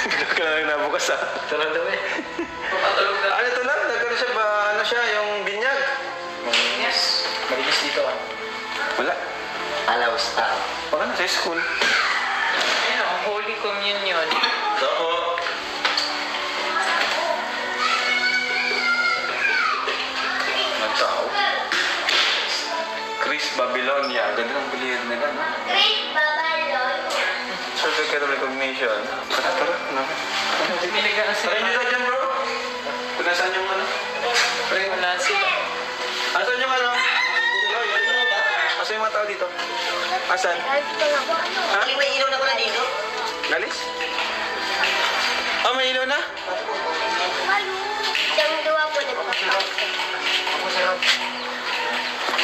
Bigla ka na lang nabukas ah. Sarap daw eh. Papatulog na. Ano ito lang? Nagkano siya ba? Ano siya? Yung binyag? Yes. Malinis dito ah. Wala. Alawas tao. Baka na sa school. Ayun oh, Holy Communion. Ito po. Ang tao. Chris Babylonia. Ganda ng bilid nila, no? Great Babalon. Certificate of recognition. Tara, tara. Ano? Pinigaan Tara sila. nyo dyan, bro. Kung nasaan yung ano? Wala sila. Asan yung ano? Asan yung mga tao dito? Asan? Ha? May ilaw na pala dito. Galis? Oh, may ilaw na? Malu. Yang dua po nagpapakita.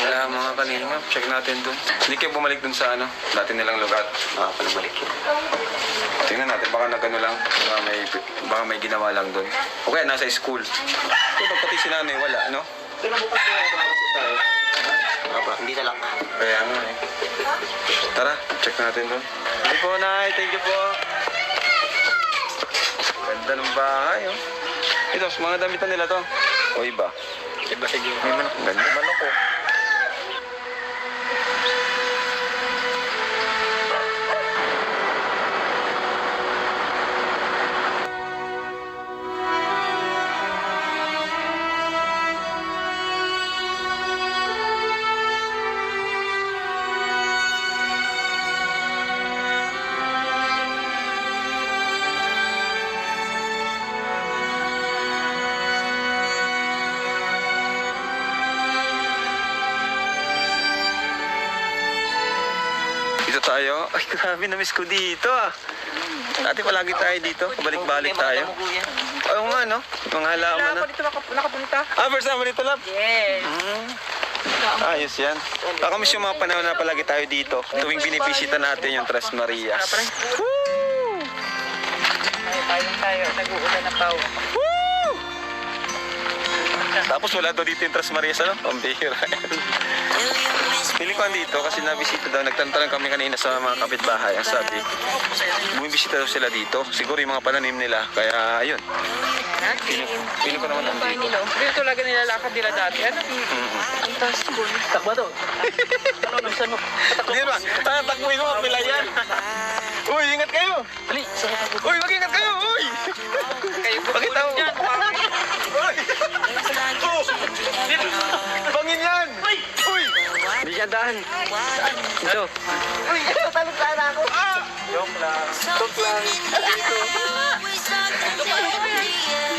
Wala mga kanina. Check natin dun. Hindi kayo bumalik dun sa ano, dati nilang lugar. Palabalik yun. Tingnan natin, baka nagano lang. Baka may ginawa lang dun. O kaya nasa school. Ito pati si nanay, wala, no? Pero bukas ko ako tayo. Hindi na lang. Kaya nga eh. Tara, check natin dun. Hindi po, Nay. Thank you po. Ganda ng bahay, oh. Ito, mga damitan nila to. O iba? Iba siguro. May manok. Ganda. Manok, oh. Dito tayo. Ay, grabe, na-miss ko dito ah. Dati palagi tayo dito. Balik-balik tayo. Oo nga, no? Mga halaman na. Dito nakapunta. Ah, first time mo dito, love? Yes. Ayos yan. Nakamiss yung mga panahon na palagi tayo dito. Tuwing binibisita natin yung Tres Marias. Tayo. Nag-uulan na pao. Tapos wala daw dito yung Tres Marias, ano? Pambihira. Pili ko dito kasi nabisita daw. Nagtantalan kami kanina sa mga kapitbahay. Ang sabi, bumibisita daw sila dito. Siguro yung mga pananim nila. Kaya, ayun. Pili ko naman nandito. Dito talaga nilalakad nila dati. Ano? Ang taas ko. Takba to. Ano, minsan mo. Hindi ba? Tatakbuhin mo, kapila yan. Uy, ingat kayo. Dali. Uy, mag-ingat kayo. Uy. Kayo Pakita mo. Uy. Oh. Bangin yan. Uy. Hindi siya dahan. Ito. Uy, talog sana ako. Joke lang. Joke lang. Dito.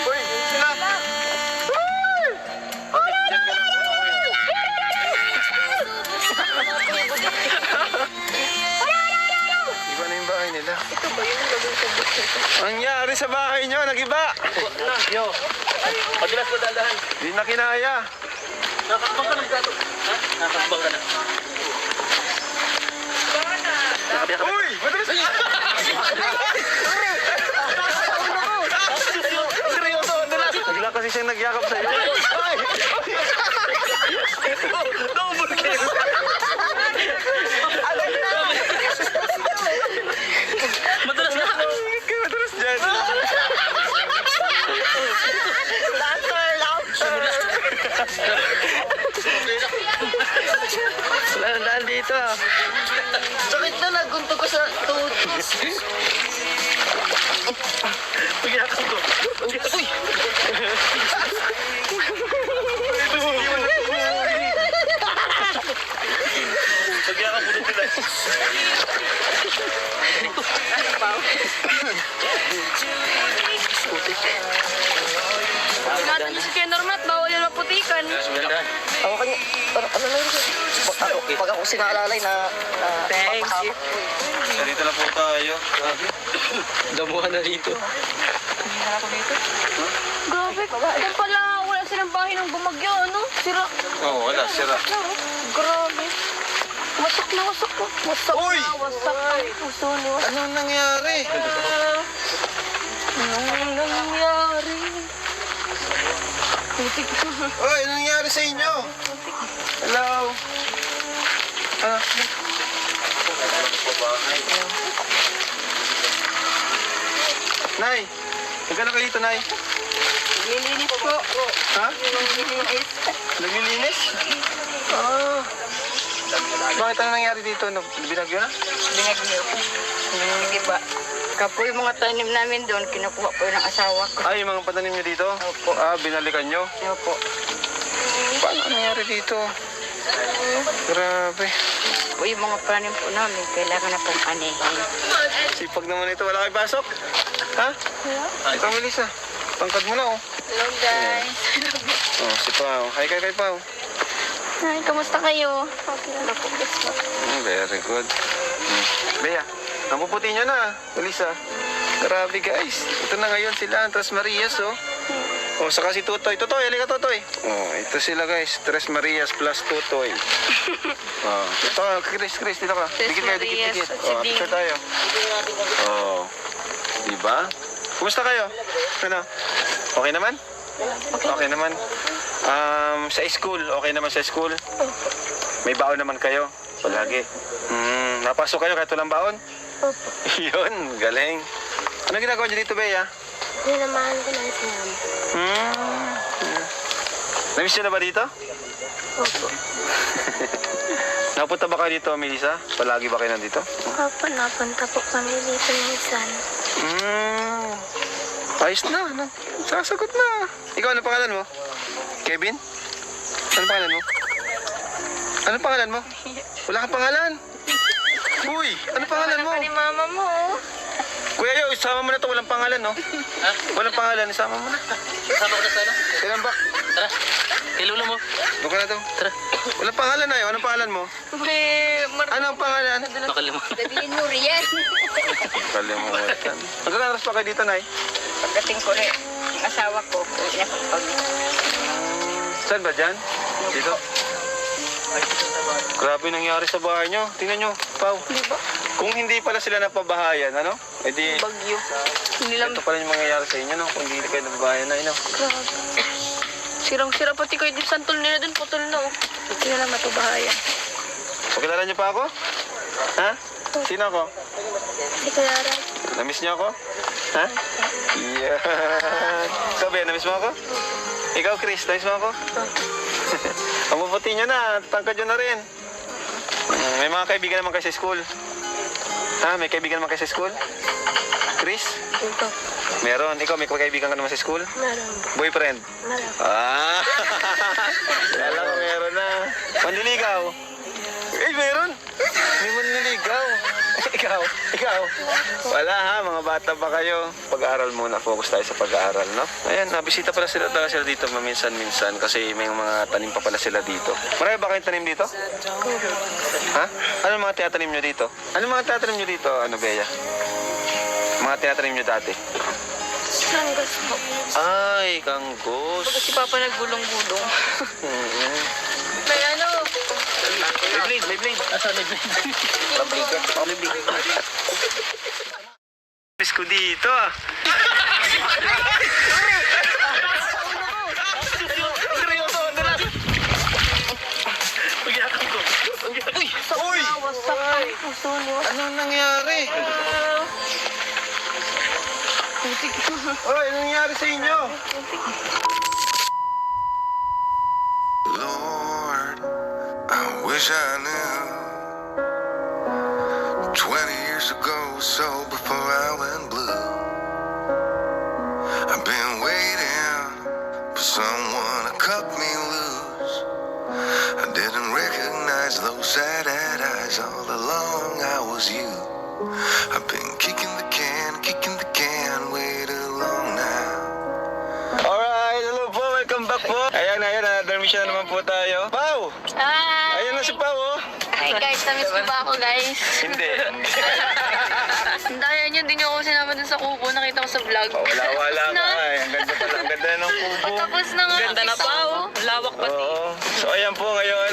Uy, sila. Iba na yung bahay nila. Ito ba yung gagawin sa bus? Ang nangyari sa bahay nyo, nag-iba. Yo. Paglas ko dahan. Hindi na kinaya. Nakakabang ka ng gato. Ha? Nakakabang ka na. Uy! Madalas na! Seryoso, madalas! Bigla kasi siyang nagyakap sa'yo. Ay! Double kill! Madalas na. Madalas dyan. Wala nang daan dito. Sakit na, naguntog ko sa tuhod. Pagkakap ko. Uy! Pagkakap mo nung nila. Natin si Kuya Normat, bawal yung maputikan. Ako kanya, ano na yun? Pag ako sinalalay na... Thanks. Dito na po tayo. Damuhan na dito. Grabe, doon pala wala silang bahay ng bumagyo, ano? Sira. Oo, wala, sira. Grabe. Wasak na wasak po. Wasak Uy! na wasak ang puso ni wasak. Anong nangyari? Anong nangyari? Putik. Uy, anong nangyari sa inyo? Hello? Ah. Nay, nagkala kayo dito, Nay? Lilinis po. Ha? Lilinis. Naglilinis? Ah. Bakit ano nangyari dito? Binagyo na? Binagyo. Hindi ba? Kapo yung mga tanim namin doon, kinukuha po ng asawa ko. Ay, yung mga patanim nyo dito? Opo. Ah, binalikan nyo? Opo. Paano nangyari dito? Grabe. Po yung mga tanim po namin, kailangan na pong anihin. Sipag naman ito. Wala kayo pasok? Ha? Ikaw, Melissa. Tangkad mo na, oh. Hello guys. Oh, si Pao. Hi, kay Pao. Hi, kamusta kayo? Okay lang po. Very good. Bea, napuputi nyo na, Melissa. Grabe, guys. Ito na ngayon sila, ang Tres Marias, oh. Oh, saka si Tutoy. Tutoy, halika Tutoy. Oh, ito sila, guys. Tres Marias plus Tutoy. Oh, ito, Chris, dito ka. Tres Dikit kayo, Marias dikit. at si Oh, Ding. picture tayo. Oh, diba? Kumusta kayo? Ano? Okay naman? Okay naman. Sa school, okay naman sa school? May baon naman kayo? Palagi. Napasok kayo kahit walang baon? Yun, galing. Ano ginagawa niyo dito, Bea? Ninamahan ko lang si Mama. Namiss niyo na ba dito? Opo. Napunta ba kayo dito, Melissa? Palagi ba kayo nandito? Opo, napunta po kami dito minsan. Ayos na, ano? Sasagot na. Ikaw, ano pangalan mo? Kevin? Ano pangalan mo? Ano pangalan mo? Wala kang pangalan. Uy, ano pangalan mo? Ni Mama mo. Kuya Yo, isama mo na to, walang pangalan, no? Ha? Walang pangalan, isama mo na. Sama ko na sana. Kailan ba? Tara. Kay lolo mo. Doon ka na to. Tara. Walang pangalan na yun. Anong pangalan mo? Ano ang pangalan? Nakalimutan. Sabihin mo, Rian. Kalimutan. Hanggang oras pa kayo dito, Nay? Pagdating ko rin, yung asawa ko, niya pag Saan ba dyan? Dito? Grabe nangyari sa bahay nyo. Tingnan nyo, Pao. Kung hindi pala sila napabahayan, ano? E di, bagyo. Nilam, ito pala yung mangyayari sa inyo, no? Kung hindi kayo napabahayan na, no? sirang-sira pati kayo din santol nila dun, putol na oh. Hindi nila matubahayan. Pakilala nyo pa ako? Ha? Sino ako? Si Clara. Namiss niyo ako? Ha? Yan. Ikaw, Bea, namiss mo ako? Ikaw, Chris, namiss mo ako? Ang maputi nyo na, tangkad nyo na rin. May mga kaibigan naman kayo sa school. Ha? May kaibigan naman kayo sa school? Chris? Ito. Meron. Ikaw, may kaibigan ka naman sa school? Meron. Boyfriend? Meron. Ah! Kala ko meron na. Manliligaw? Eh, meron! May manliligaw. Ikaw. Wala ha, mga bata pa kayo. Pag-aaral muna, focus tayo sa pag-aaral, no? Ayan, nabisita pala sila dito maminsan-minsan kasi may mga tanim pa pala sila dito. Marami ba kayong tanim dito? Ha? Ano mga tinatanim nyo dito? Ano mga tinatanim nyo dito, ano, Bea? Mga tinatanim nyo dati? Langgas po. Ay, kanggos. Si Papa naggulong-gulong. May ano? May blade. Asa may blade? May blade. Miss ko dito ah. Uy! Wasak ang puso niyo. Anong nangyari? Oy, anong nangyari sa inyo? Lord, I wish I knew 20 years ago, so before I went blue, I've been waiting for someone to cut me loose. I didn't recognize those sad-eyed eyes. All along I was you. I've been kicking the can way too long now. Alright, hello po, welcome back po. Ayan, another mission na naman po tayo. Pau! Hi! Ayan na si Pau, oh. Hi guys, namiss niyo ba ako guys? Hindi. Ang daya niyo, hindi niyo ako sinama dun sa kubo. Nakita ko sa vlog. Wala na. ka eh. Ang ganda pala, ang ganda ng kubo. Tapos na nga. Ganda na pa oh. Lawak pati. Oo. So ayan po ngayon,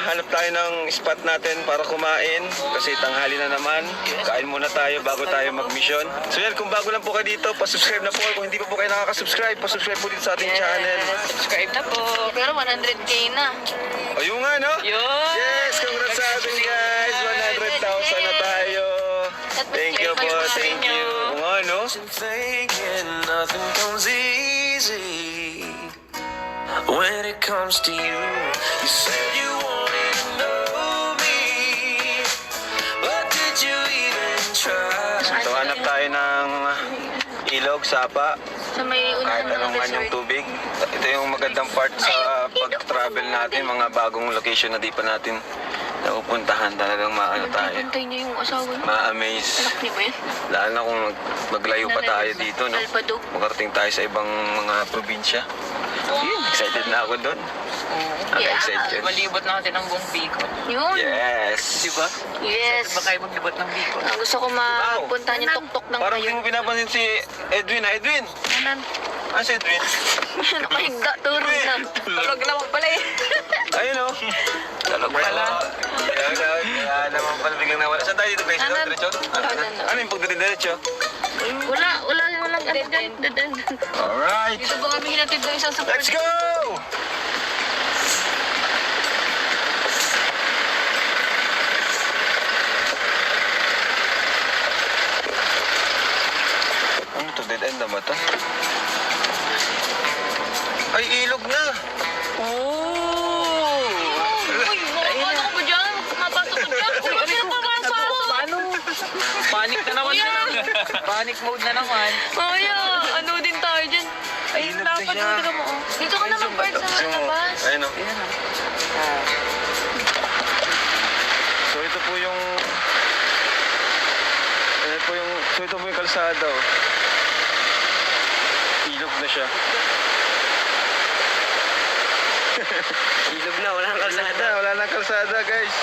hanap tayo ng spot natin para kumain. Kasi tanghali na naman. Kain muna tayo bago tayo mag-mission. So yan, kung bago lang po kayo dito, pasubscribe na po. Kung hindi pa po kayo nakaka-subscribe, pasubscribe po dito sa ating channel. Subscribe na po. Pero 100k na. O yung nga, no? Yun. Yes, congrats sa atin guys. 100,000 na tayo. Thank you po, thank you. Nga, no? Thinking nothing comes easy when it comes to you. You said you wanted to know me, but did you even try? So, hanap tayo ng ilog, sapa, Sa may kahit unahan anong ng man yung resort. tubig. Ito yung magandang part sa pag-travel natin, mga bagong location na di pa natin napupuntahan. Talagang maano tayo, Pantay niya yung asawa niya. ma-amaze. Anak niya ba yun? Lalo na kung maglayo pa tayo dito, no? Alpado. Makarating tayo sa ibang mga probinsya. Excited na ako doon. Yeah. Excited. Malibot natin ang buong Bicol. Yun. Yes! Di ba? Yes. Ba kayo maglibot ng Bicol? Ang gusto ko mapuntahan yung tuktok ng Parang hindi ngayon. mo pinapansin si Edwin, ha? Edwin! Anan? Ah, si Edwin? Nakahigda, turog na. Tulog naman pala eh. Ayun, oh. Talog pala. Kaya naman pala biglang nawala. Saan tayo dito, guys? Anan? Diretso? Ano yung pagdating diretso? Walang ano dyan. Dadan. Alright! Dito ba kami hinatid ng isang support? Let's go! Ano to? Dead end na ba to? Ay, ilog na! Oh! Uy, ano ka ba dyan? Mapasok ka dyan. Uy, ano yung papasok? Paano? Panic na naman. Kuya! Panic mode na naman. Kuya, ano din tayo dyan? Ay, Ilog na dapat siya. mo, tika mo. Oh. Dito ka naman, Bart, sa labas. Ayun, oh. So ito po yung kalsada, oh. Ilog na siya. Ilog na, wala nang kalsada. Wala nang kalsada, guys.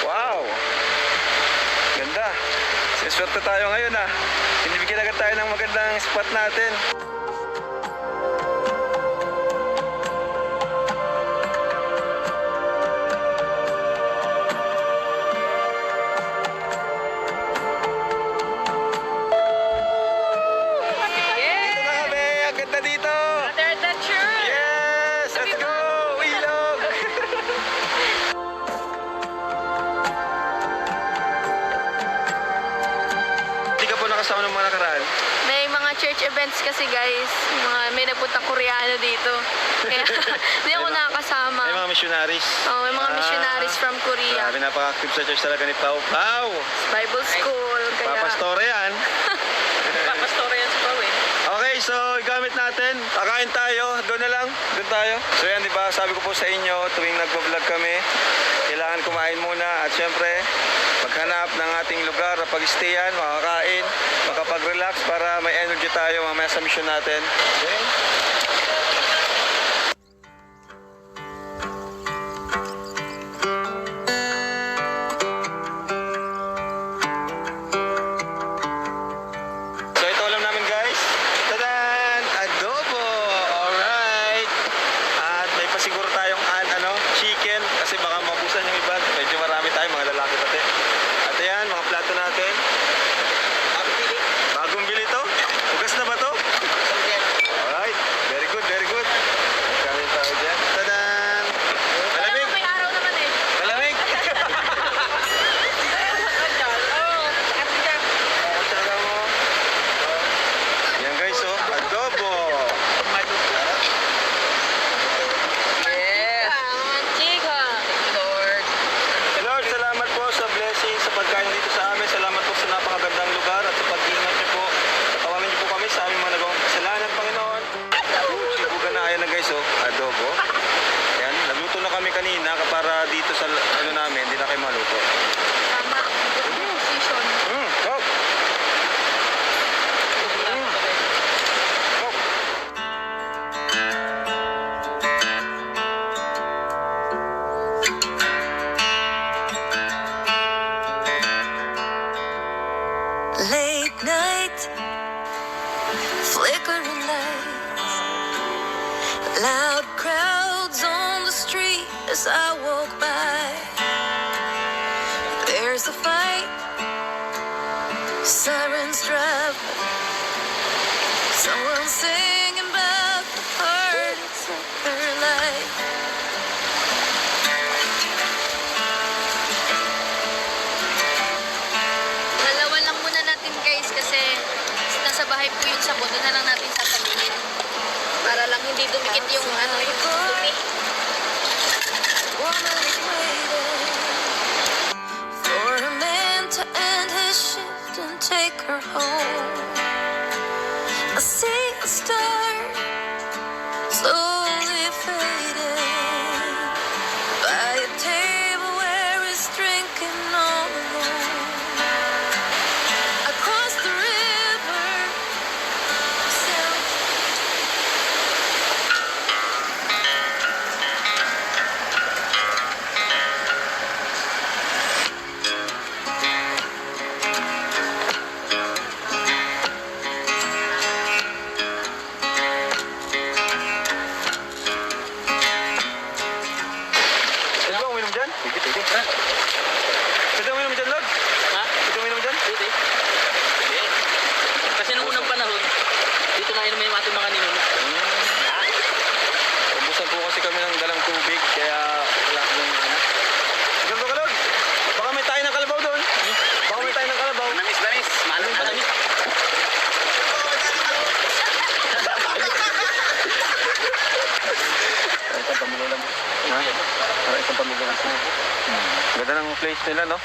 Wow! Ganda. Siniswerte tayo ngayon, ah. Binibigyan agad tayo ng magandang spot natin. Dito na kami. Ang ganda dito. There, that sure. Yes! Let's go! Ilog! Hindi ka po nakasama ng mga nakaraan? May mga church events kasi, guys. May nagpuntang Koreano dito. Kaya hindi ako nakakasama. May mga missionaries. Oh, may mga missionaries from Korea. Grabe, napaka-active sa church talaga ni Pau. Pau! Bible school. Kaya, Papastore yan. Papastora yan si Pao eh. Okay, so gamit natin. Kakain tayo. Doon na lang. Doon tayo. So yan, di ba? Sabi ko po sa inyo, tuwing nagpo-vlog kami, kailangan kumain muna. At syempre, maghanap ng ating lugar na pag-stayan, makakain, makapag-relax para may energy tayo mamaya sa mission natin. Okay? So ito alam namin, guys. Tadan! Adobo! Alright! At may pasiguro tayong chicken kasi baka mabusan yung iba. Medyo marami tayo, mga lalaki pati. At ayan, mga plato natin. Bagong bili to? Hugas na ba to? Alright! Very good, very good. Magkain tayo dyan. Tadan! Malamig! may araw naman eh. Malamig! Tsaka mo. Yan, guys, oh. Adobo! Yes. Chika. Lord. Lord, salamat po sa blessing sa pagkain dito sa amin. Salamat po sa napakagandang lugar at sa pag-ingat niyo po. Tawagan niyo po kami sa aming mga nagawang kasalanan, Panginoon. Sibugan na ayan na, guys, oh. Adobo. Yan, nagluto na kami kanina para dito sa namin, hindi na kayo maluto. Tama. Position. Go! Go! Late night, flickering lights, loud crowds on the street as I walk by. There's a fight, sirens drive, someone singing about the parties of their life. Dalawa sabon, doon na lang natin sasabihin. Para lang hindi dumikit yung ano, yung dumi. Woman's waiting for a man to end his shift and take her home. I see a star slowly fading by a table where he's drinking all alone. Across the river, sounds Pwede ba uminom dyan? Pwede. Pwede uminom dyan, Lord? Ha? Pwede uminom dyan? Pwede. Pwede. Kasi nung unang panahon, dito na inumin yung ating mga ninong. Ubusan po kasi kami ng dalang tubig, kaya wala akong ano. Ganito ka, Lord? Baka may tayo ng kalabaw doon. Baka may tayo ng kalabaw. Namis. Malam pa namis. Isang pamilya lang. Para isang pamilya lang. Ganda ng place nila, no?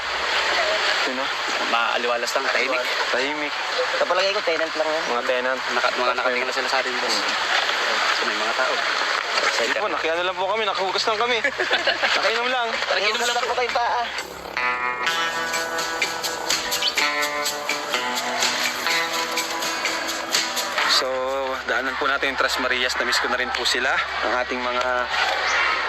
Sino? Maaliwalas lang, tahimik. Tahimik. Sa palagay ko, tenant lang yan. Mga tenant. Mga nakatingin na sila sa atin, boss. So may mga tao. Hindi po, nakiano lang po kami. Nakahugas lang kami. Nakainom lang. Nakinom lang po kayong paa. So, daanan po natin yung Tres Marias. Na-miss ko na rin po sila. Ang ating mga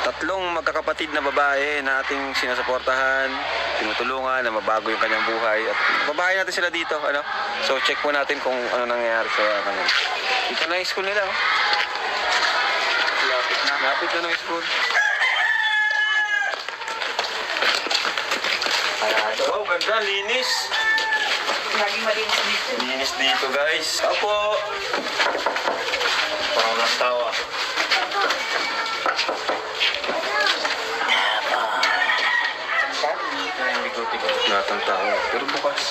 tatlong magkakapatid na babae na ating sinasuportahan, tinutulungan na mabago yung kanyang buhay. At babae natin sila dito. Ano? So, check po natin kung ano nangyayari sa kanila. Dito na yung school nila. Oh. Lapit na ng school. Wow, ganda. Linis. Laging malinis dito. Linis dito, guys. Apo! Parang lang tawa. Natang tao. Pero bukas.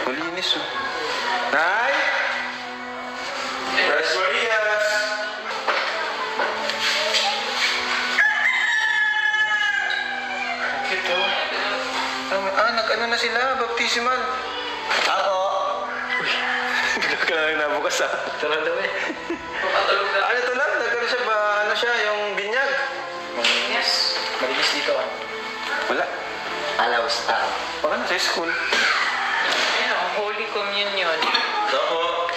Malinis, oh. Nay! Tres Marias! Ito. Nag-ano na sila, baptismal. Ako. Bigla ka lang nabukas, ah. Tara daw eh. Ano ito lang? Nagkaroon siya ba, ano siya, yung binyag? Yes. Malinis dito. Wala. Alaws tao. Baka nasa school. Ayun o, Holy Communion. Ako.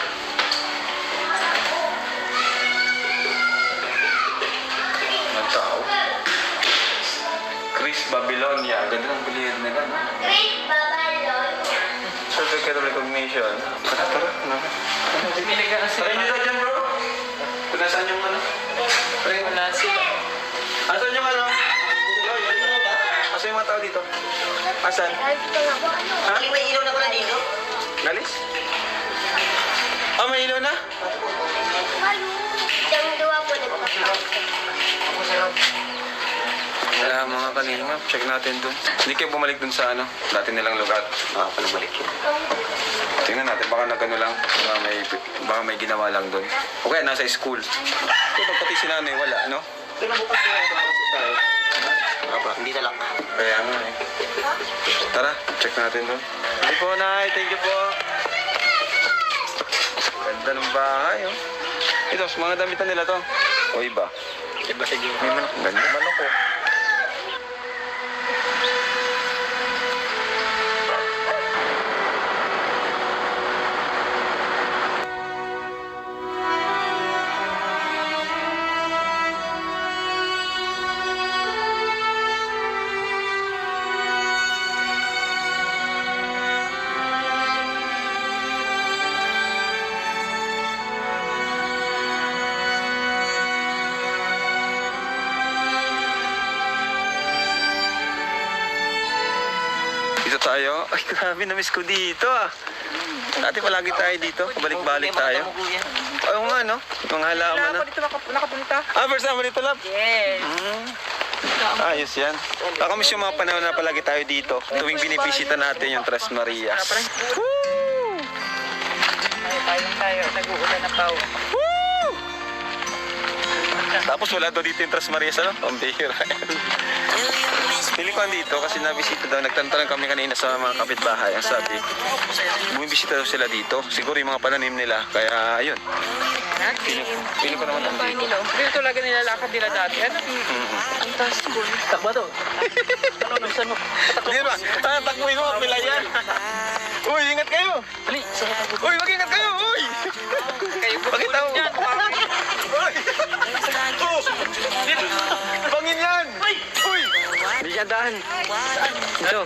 Ang tao. Chris Babylonia. Ganda ng bilid nila, no? Certificate of recognition. Tara. Ano? Binigan Tara sila. nyo dyan, bro. Kung nasaan yung ano? Wala sila. Asan yung ano? Asan yung mga tao dito? Asan? Ha? May ilaw na pala dito. Galis? Oh, may ilaw na? Kaya mga kalingap, check natin dun. Hindi kayo bumalik dun sa ano, dati nilang lugar. Palabalik yun. Tingnan natin, baka nagano lang, baka may ginawa lang dun. O kaya nasa school. Ito pati si nanay, wala, no? Pero bukas ko tayo. Hindi na lang. Kaya nga eh. Tara, check natin dun. Thank you po, Nay. Thank you po. Ganda ng bahay, oh. Ito, mga damitan nila to. O iba? Iba siguro. May manok. Ganda. Manok, oh. Dito tayo. Ay, grabe, na-miss ko dito, ah. Dati palagi tayo dito. Balik-balik tayo. Oo nga, no? Mga halaman na. Dito nakapunta. First time mo dito, love? Yes. Ayos yan. Nakamiss yung mga panahon na palagi tayo dito. Tuwing binibisita natin yung Tres Marias. Woo! Tayo tayo. Nag-uulan na pao. Tapos wala daw dito yung Tres Marias, ano? Pambihira. Pili ko andito kasi nabisita daw. Nagtantalan kami kanina sa mga kapitbahay. Ang sabi, bumibisita daw sila dito. Siguro yung mga pananim nila. Kaya, ayun. Pili ko naman andito. Dito talaga nilalakad nila dati. Ano? Ang taas ko. Takba to. Ano, nagsan mo? Hindi ba? Takbuhin mo, pila yan. Uy, ingat kayo. Ali, saan ka? Uy, mag-ingat kayo. Uy. Kayo Bakit tao? yan. Uy. Oh. Bangin yan. Uy. Hindi siya dahan. Ito.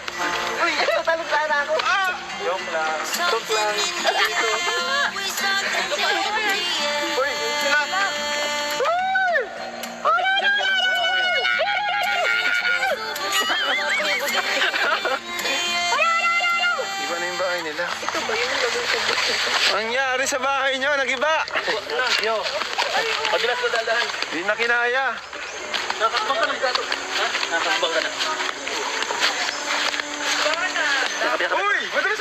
Uy, talong sana ako. Ah. Joke lang. Joke lang. Uy, sila. Iba na yung bahay nila. Ito ba yung gagawin sa buto? Ang nangyari sa bahay nyo, nagiba. Yo. Pagbilas mo dahan. Hindi na kinaya. Nakakabang ka ng gato. Ha? Nakakabang ka na. Uy! Madalas!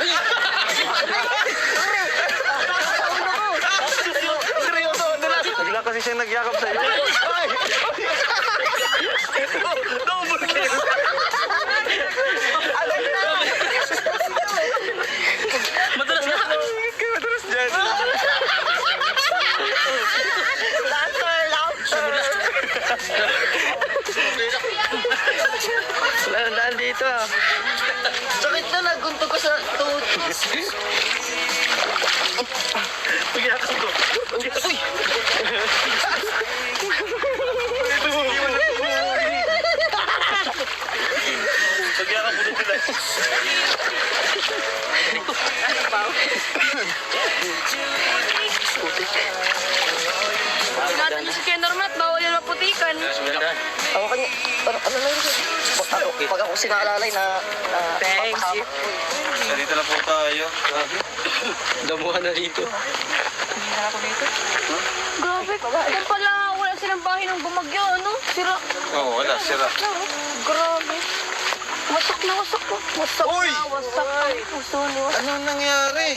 Seryoso, madalas! Bigla kasi siyang nagyakap sa'yo. Ay! Double kill! Madalas na. Madalas dyan. Wala nang daan dito. Sakit na, nagunto ko sa tuhod. Magyakap ko. Uy! Magyakap mo din sila. Ingatan niyo si Kuya Norman at bawal yan maputikan. Ako kanya, ano na yun? Pag ako sinaalalay na... Thanks. Dito na po tayo. Damuhan na dito. Grabe. Kung pala wala silang bahay ng bumagyo, ano? Sira. Oo, wala. Sira. Grabe. Wasak na wasak ko. Wasak Uy! na wasak na. Puso ni wasak. Anong nangyari?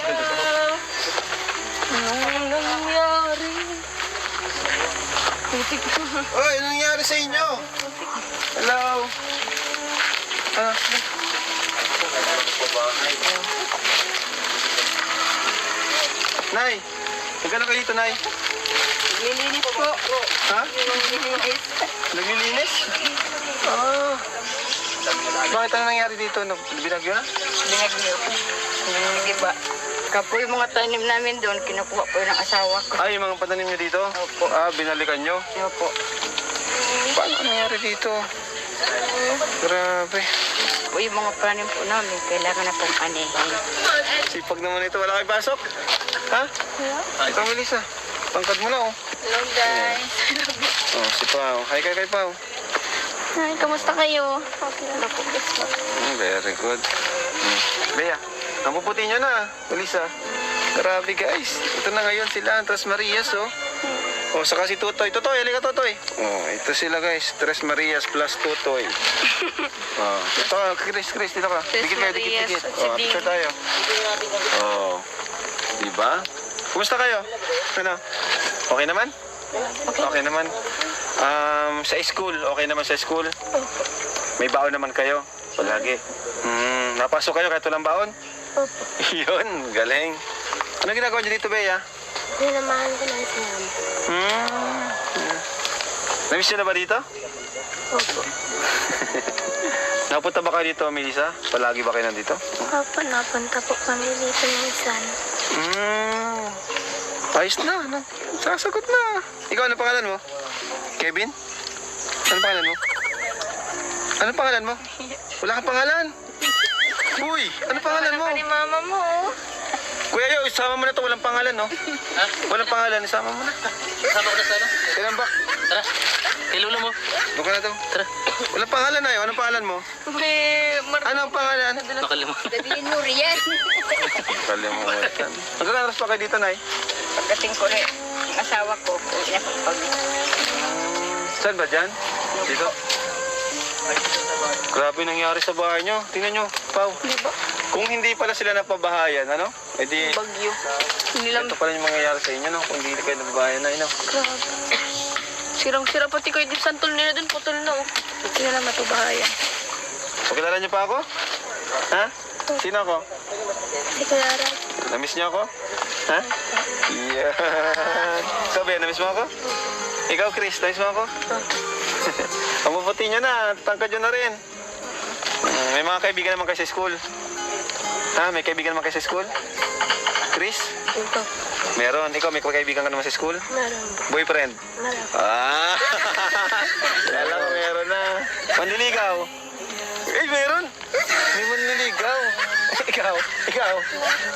Anong nangyari? Putik ko. Oy, anong nangyari sa inyo? Hello? Ah. Nay, magkano kayo dito, Nay? Lilinis po. Ha? Lilinis. Naglilinis? Ah. Bakit ano nangyari dito? Binagyo na? Binagyo. Hindi ba? Kapo yung mga tanim namin doon, kinukuha po ng asawa ko. Ay, yung mga patanim nyo dito? Opo. Ah, binalikan nyo? Opo. Paano nangyari dito? Grabe. Po yung mga tanim po namin, kailangan na pong anihin. Sipag naman ito. Wala kayo pasok? Ha? Ikaw, Melissa. Pangkad mo na, oh. Hello guys. Oh, si Pao. Hi, kay Pao. Hi, kamusta kayo? Okay lang po. Very good. Bea, ang puputi nyo na, Melissa. Grabe, guys. Ito na ngayon sila, ang Tres Marias, oh. Oh, saka si Tutoy. Tutoy, halika, Tutoy. Oh, ito sila, guys. Tres Marias plus Tutoy. Oh, ito, Chris, dito ka. Tres Dikit kayo, Marias dikit. at si Oh, Ding. picture tayo. Oh, diba? Kumusta kayo? Ano? Okay naman? Okay naman. Sa school, okay naman sa school? May baon naman kayo? Palagi. Napasok kayo kahit walang baon? Yun, galing. Ano ginagawa niyo dito, Bea? Dinamahan ko lang si Mama. Namiss niyo na ba dito? Opo. Napunta ba kayo dito, Melissa? Palagi ba kayo nandito? Opo, napunta po kami dito minsan. Ayos na, ano? Sasagot na. Ikaw, ano pangalan mo? Kevin? Ano pangalan mo? Ano pangalan mo? Wala kang pangalan. Uy, ano pangalan mo? Ni Mama mo. Kuya Yo, isama mo na to. Walang pangalan, no? Ha? Walang pangalan, isama mo na. Sama ko na sana. Ilan ba? Tara. Kay lolo mo. Doon ka na to. Tara. Walang pangalan na yun. Anong pangalan mo? Anong pangalan? Nakalimutan. Sabihin mo, Rian. Kalimutan. Hanggang oras pa kayo dito, Nay? Pagdating ko rin, ang asawa ko, uwi na pag Saan ba dyan? Dito? Grabe nangyari sa bahay nyo. Tingnan nyo, Pao. Kung hindi pala sila napabahayan, ano? Eh di, Bagyo. Hindi lang. ito pala yung mangyayari sa inyo, no? Kung hindi kayo nababayan na, no? Grabe. Sirang-sira pati ko yung santol nila dun. Putol na, oh. Hindi na lang matubahayan. Pakilala niyo pa ako? Ha? Sino ako? Si Clara. Namiss niyo ako? Ha? Yan. Ikaw, Ben, namiss mo ako? Ikaw, Chris, namiss mo ako? Ang maputi niyo na, tangkad niyo na rin. May mga kaibigan naman kayo sa school. Ha? May kaibigan naman kayo sa school? Chris? Ito. Meron. Ikaw, may kaibigan ka naman sa school? Meron. Boyfriend? Meron. Ah! Alam ko, meron na. Manliligaw? Eh, meron. May manliligaw. Ikaw.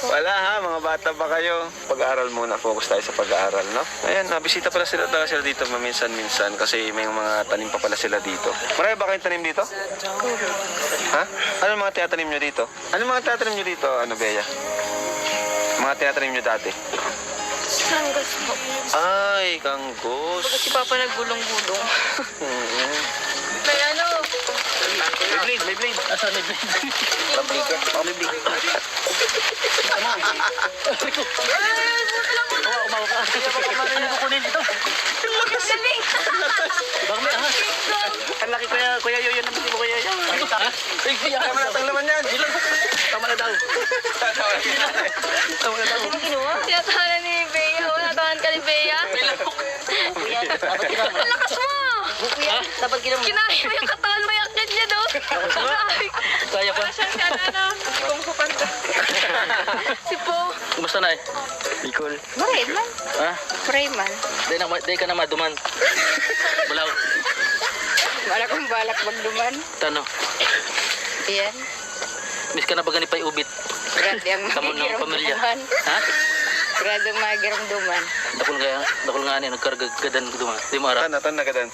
Wala ha, mga bata pa kayo. Pag-aaral muna, focus tayo sa pag-aaral, no? Ayan, nabisita pala sila dito maminsan-minsan kasi may mga tanim pa pala sila dito. Marami ba kayong tanim dito? Ha? Ano mga tinatanim nyo dito? Ano mga tinatanim nyo dito, ano, Bea? Mga tinatanim nyo dati? Sanggas po. Ay, kanggos. Si Papa naggulong-gulong. May ano? May blade. Asan may blade? May blade. Umawa ka. Ano kukunin dito? Galing! Baka may ahas. Ang laki kuya Yoyo naman mo kuya Yoyo. Tama na itong laman yan. Tama na daw. Tama na daw. Ano ginawa? Tinatahanan ni Bea. Tinatahanan ka ni Bea. Kuya, dapat kinama. Ang lakas mo! Kuya, dapat kinama. Kinahin mo yung katawan mo yung akit niya daw. Kaya pa. Wala siyang ano, kung kupanta. Si Po. Kumusta na eh? Nicole. Maray man. Ha? Maray man. Day ka na maduman. Bulaw. Wala kong balak magduman. Tano. Yan. Miss ka na ba ganipay ubit? Grabe ang Kamu ng pamilya. duman. Ha? Grabe ang magirang duman. Dakol nga ani nagkargagadan duman. Di mo ara. Tan na kadan.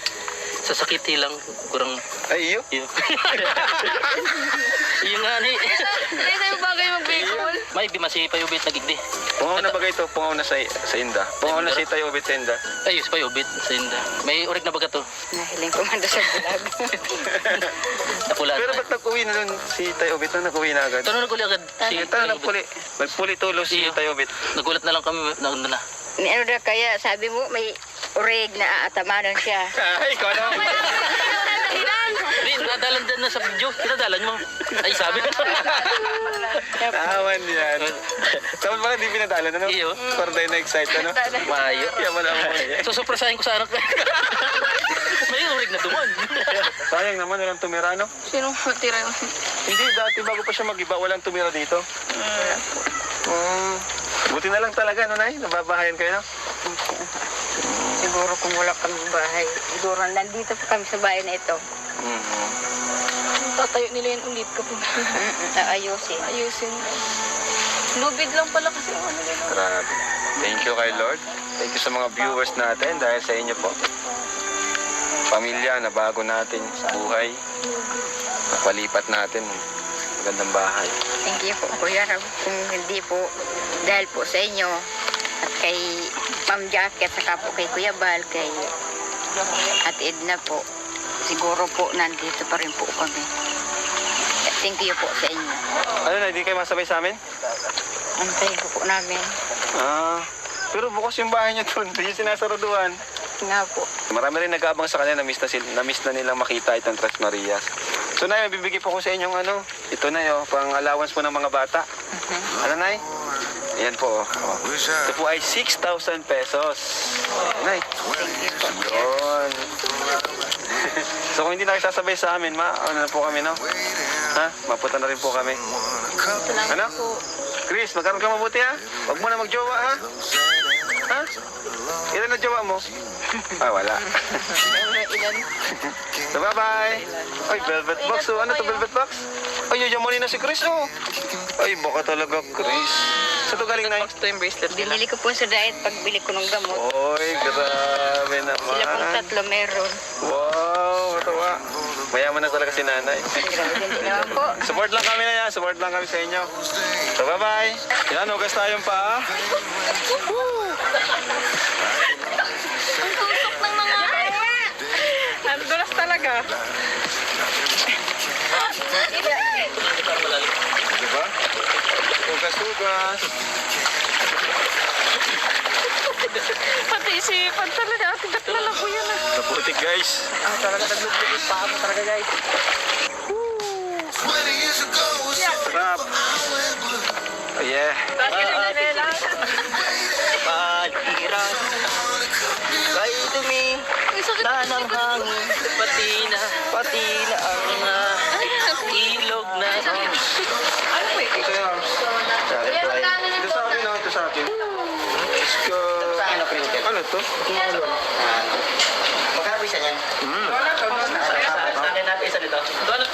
Sa sakit hilang kurang Ay, iyo. iyo. Iyo nga ni. Hindi sa'yo bagay mag-bacon. May bimasi pa ubit nagigdi. Pungaw na bagay ito. Pungaw na sa inda. Pungaw na si tayo ubit sa inda. Ayos pa ubit sa inda. May urig na baga to. Nahiling ko man doon sa bulag. Napulaan. Pero ba't nag-uwi na nun si tayo ubit na nag-uwi na agad? Tanong naguli agad. Sige, tayo nagpuli. Nagpuli tulos si Iyo. tayo ubit. Nagulat na lang kami na. Ni ano na kaya, sabi mo may urig na aatamanan siya. Ay, ikaw na. Hindi, nadalan din na sa video. Pinadalan mo. Ay, sabi. Awan yan. Tapos pala di pinadalan, ano? Iyo. Parday na excite, ano? Mayo. Kaya wala mo. Susuprasahin ko sa anak. May urig na duman. Sayang naman, walang tumira, no? Sinong matira yun? Hindi, dati bago pa siya mag-iba, walang tumira dito. Buti na lang talaga, no, Nay? Nababahayan kayo, no? Siguro kung wala kami bahay. Siguro nandito pa kami sa bahay na ito. Tatayo nila yung ulit ko po. Ayusin. Ayusin. Lubid lang pala kasi yung ano nila. Grabe. Thank you kay Lord. Thank you sa mga viewers natin dahil sa inyo po. Pamilya na bago natin sa buhay. Napalipat natin. Magandang bahay. Thank you po, Kuya Rab. Kung hindi po, dahil po sa inyo, at kay Ma'am Jackie at saka po kay Kuya Bal, kay Ate Edna po, siguro po nandito pa rin po kami. Thank you po sa inyo. Ano na, hindi kayo masabay sa amin? Antayin ko po namin. Pero bukas yung bahay niya doon. Hindi yung sinasaraduhan. Nga po. Marami rin nag-aabang sa kanya. Na-miss na nilang makita itong Tres Marias. So, Nay, bibigay po ko sa inyong ano. Ito na yun, pang allowance po ng mga bata. Ano, Nay? Ayan po. Wish Ito I po ay 6,000 pesos. Nay. Yun. So, kung hindi na kayo sasabay sa amin, ano na po kami, no? Ha? Mapunta na rin po kami. Ano? Chris, magkaroon ka mabuti, ha? Huwag mo na magjowa, ha? Ha? Ilan na jowa mo? Wala. So, bye-bye. Ay, velvet box. So, ano to, velvet box? Ay, yayamonin na si Chris, oh. Ay, baka talaga, Chris. Sa to galing, Nay? Ito yung bracelet nila. Binili ko po sa diet pagbili ko ng gamot. Oy, grabe naman. Sila pong tatlo meron. Wow, matawa. Mayaman na talaga si Nanay. Grabe din naman po. Support lang kami na yan. Support lang kami sa inyo. So, bye-bye. Yan, hugas tayong paa. Ang tusok ng mga... Ang dulas talaga. Diba? Hugas Lucas. Pati isipan talaga. Ating daklala po yan ah. Naputik guys. Talaga naglulubos pa ako talaga guys. 20 years ago was so Sarap. Oh yeah. Tapos kasi nanela. Pag-irang kay dumi na ng hangin, pati na ang ilog na Ito yan. Ito sa akin, ito sa akin. Let's go. Sa akin na printed. Ano to? Magkano isa niyan? Sa akin natin isa dito. Doon